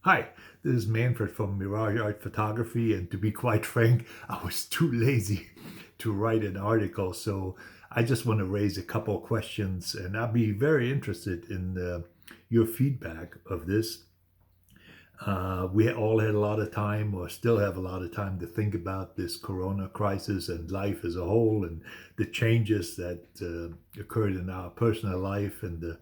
Hi, this is Manfred from Mirage Art Photography, and to be quite frank, I was too lazy to write an article, so I just want to raise a couple of questions, and I'll be very interested in your feedback of this. We all had a lot of time, or still have a lot of time, to think about this corona crisis and life as a whole, and the changes that occurred in our personal life, and the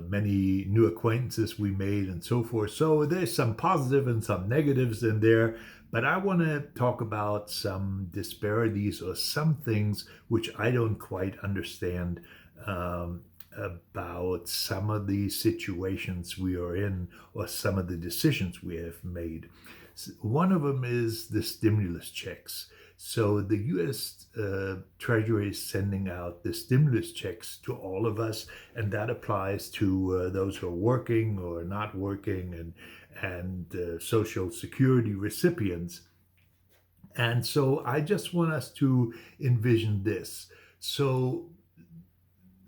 many new acquaintances we made, and so forth. So there's some positive and some negatives in there, but I want to talk about some disparities or some things which I don't quite understand. About some of the situations we are in or some of the decisions we have made. One of them is the stimulus checks. So the US Treasury is sending out the stimulus checks to all of us, and that applies to those who are working or not working, and Social Security recipients. And so I just want us to envision this. So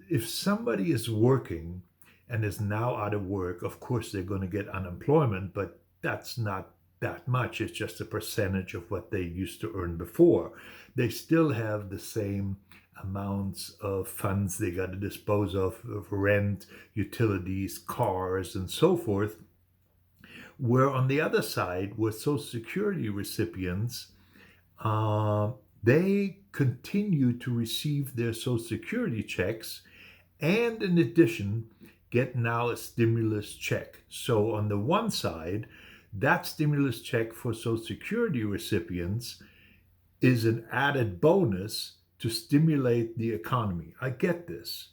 if somebody is working and is now out of work, of course they're going to get unemployment, but that's not that much. It's just a percentage of what they used to earn before. They still have the same amounts of funds they got to dispose of rent, utilities, cars, and so forth. Where on the other side, with Social Security recipients, uh, they continue to receive their Social Security checks and in addition get now a stimulus check. So on the one side, that stimulus check for Social Security recipients is an added bonus to stimulate the economy. I get this.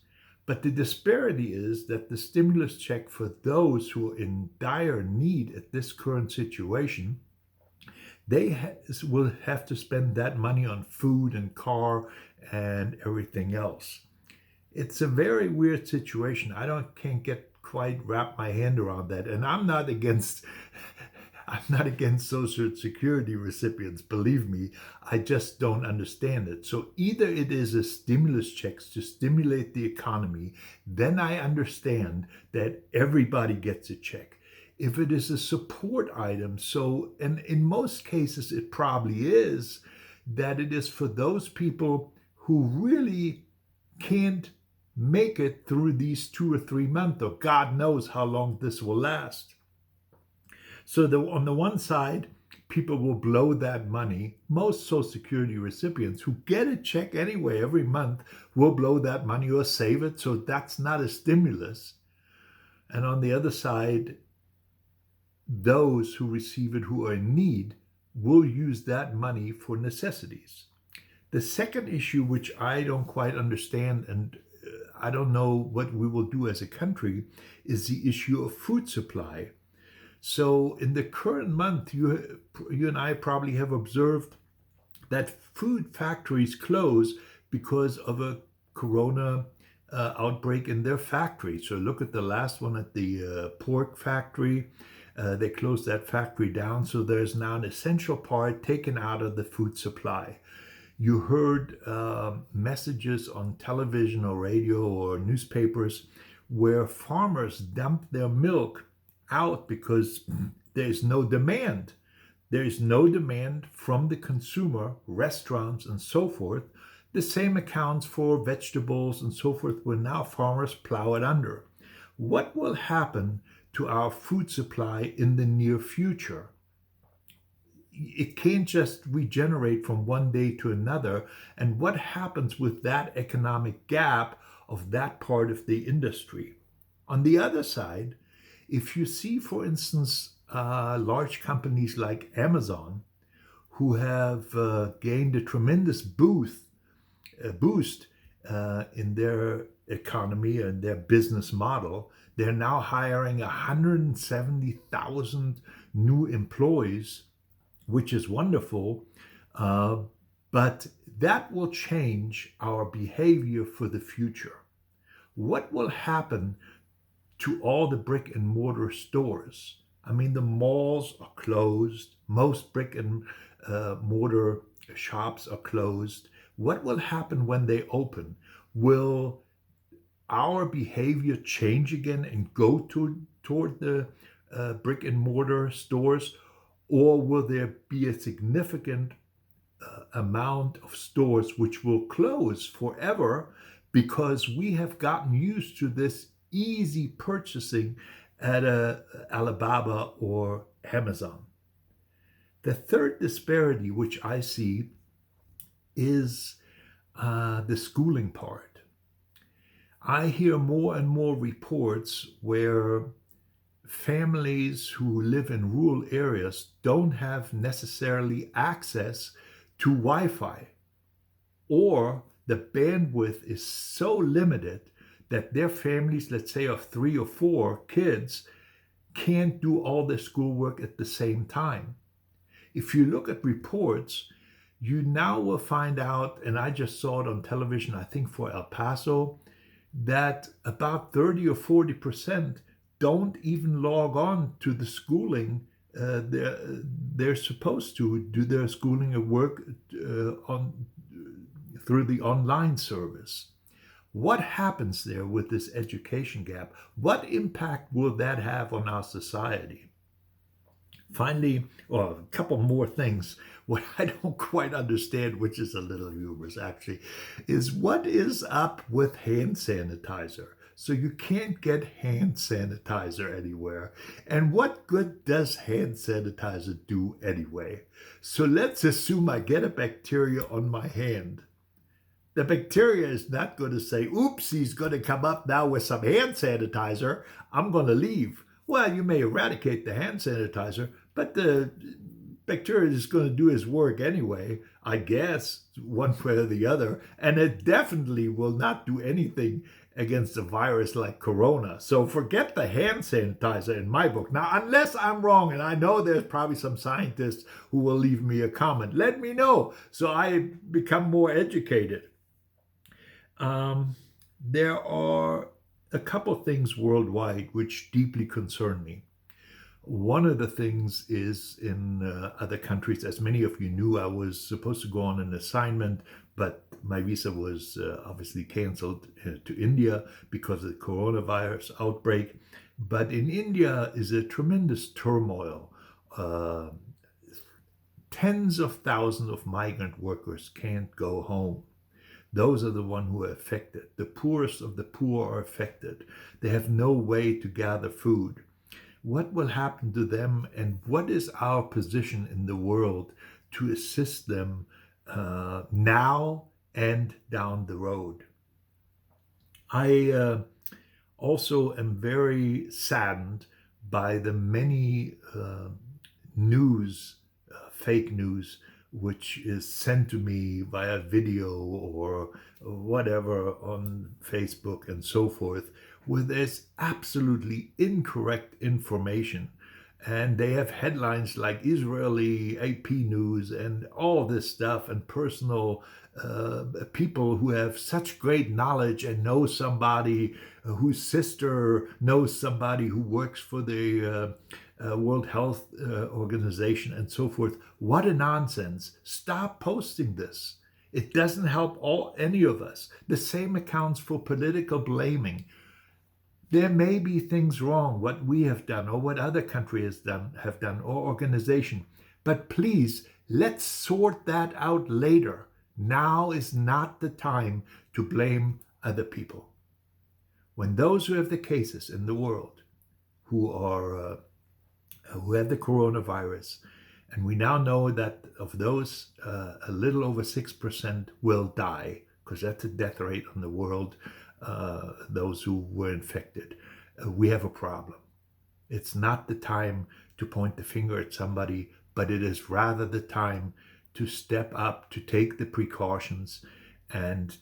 But the disparity is that the stimulus check for those who are in dire need at this current situation, will have to spend that money on food and car and everything else. It's a very weird situation. I don't can't get quite wrap my hand around that. And I'm not against social security recipients, believe me. I just don't understand it. So either it is a stimulus checks to stimulate the economy, then I understand that everybody gets a check. If it is a support item, so and in most cases it probably is, that it is for those people who really can't make it through these 2 or 3 months, or God knows how long this will last. So on the one side, people will blow that money. Most Social Security recipients who get a check anyway every month will blow that money or save it. So that's not a stimulus. And on the other side, those who receive it who are in need will use that money for necessities. The second issue, which I don't quite understand, and I don't know what we will do as a country, is the issue of food supply. So, in the current month, you and I probably have observed that food factories close because of a corona outbreak in their factory. So, look at the last one at the pork factory. They closed that factory down. So, there's now an essential part taken out of the food supply. You heard messages on television or radio or newspapers where farmers dump their milk out because there's no demand. There is no demand from the consumer, restaurants, and so forth. The same accounts for vegetables and so forth, where now farmers plow it under. What will happen to our food supply in the near future? It can't just regenerate from one day to another. And what happens with that economic gap of that part of the industry? On the other side, if you see, for instance, large companies like Amazon, who have gained a tremendous boost in their economy and their business model, they're now hiring 170,000 new employees, which is wonderful. Uh, but that will change our behavior for the future. What will happen to all the brick and mortar stores? I mean, the malls are closed. Most brick and mortar shops are closed. What will happen when they open? Will our behavior change again and go toward the brick and mortar stores, or will there be a significant amount of stores which will close forever because we have gotten used to this easy purchasing at Alibaba or Amazon? The third disparity which I see is the schooling part. I hear more and more reports where families who live in rural areas don't have necessarily access to Wi-Fi, or the bandwidth is so limited that their families, let's say of 3 or 4 kids, can't do all their schoolwork at the same time. If you look at reports, you now will find out, and I just saw it on television, I think for El Paso, that about 30 or 40% don't even log on to the schooling they're supposed to do their schooling and work through the online service. What happens there with this education gap? What impact will that have on our society? Finally, a couple more things. What I don't quite understand, which is a little humorous actually, is what is up with hand sanitizer? So you can't get hand sanitizer anywhere. And what good does hand sanitizer do anyway? So let's assume I get a bacteria on my hand. The bacteria is not going to say, oops, he's going to come up now with some hand sanitizer. I'm going to leave. Well, you may eradicate the hand sanitizer, but the bacteria is going to do his work anyway, I guess, one way or the other. And it definitely will not do anything against a virus like corona. So forget the hand sanitizer in my book. Now, unless I'm wrong, and I know there's probably some scientists who will leave me a comment, let me know so I become more educated. There are a couple things worldwide which deeply concern me. One of the things is in other countries, as many of you knew, I was supposed to go on an assignment, but my visa was obviously canceled to India because of the coronavirus outbreak. But in India is a tremendous turmoil. Tens of thousands of migrant workers can't go home. Those are the ones who are affected. The poorest of the poor are affected. They have no way to gather food. What will happen to them, and what is our position in the world to assist them now and down the road? I also am very saddened by the many fake news, which is sent to me via video or whatever on Facebook and so forth, where there's absolutely incorrect information. And they have headlines like Israeli AP News and all this stuff, and personal people who have such great knowledge and know somebody whose sister knows somebody who works for the World Health Organization and so forth. What a nonsense. Stop posting this. It doesn't help any of us. The same accounts for political blaming. There may be things wrong, what we have done or what other countries have done or organization. But please, let's sort that out later. Now is not the time to blame other people. When those who have the cases in the world who have the coronavirus, and we now know that of those, a little over 6% will die, because that's the death rate on the world, those who were infected. We have a problem. It's not the time to point the finger at somebody, but it is rather the time to step up, to take the precautions, and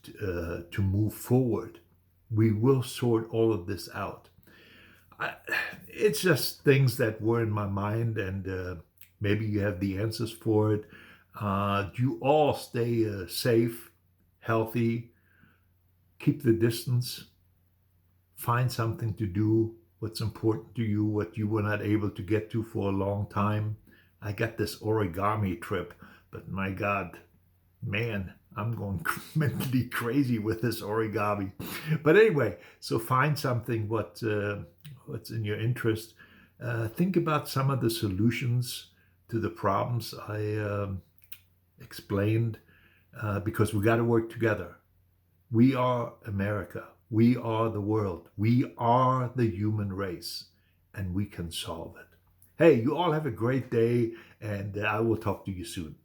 to move forward. We will sort all of this out. It's just things that were in my mind, and maybe you have the answers for it. You all stay safe, healthy, keep the distance, find something to do, what's important to you, what you were not able to get to for a long time. I got this origami trip, but my God, man, I'm going mentally crazy with this origami. But anyway, so find something what's in your interest. Think about some of the solutions to the problems I explained, because we got to work together. We are America. We are the world. We are the human race, and we can solve it. Hey, you all have a great day, and I will talk to you soon.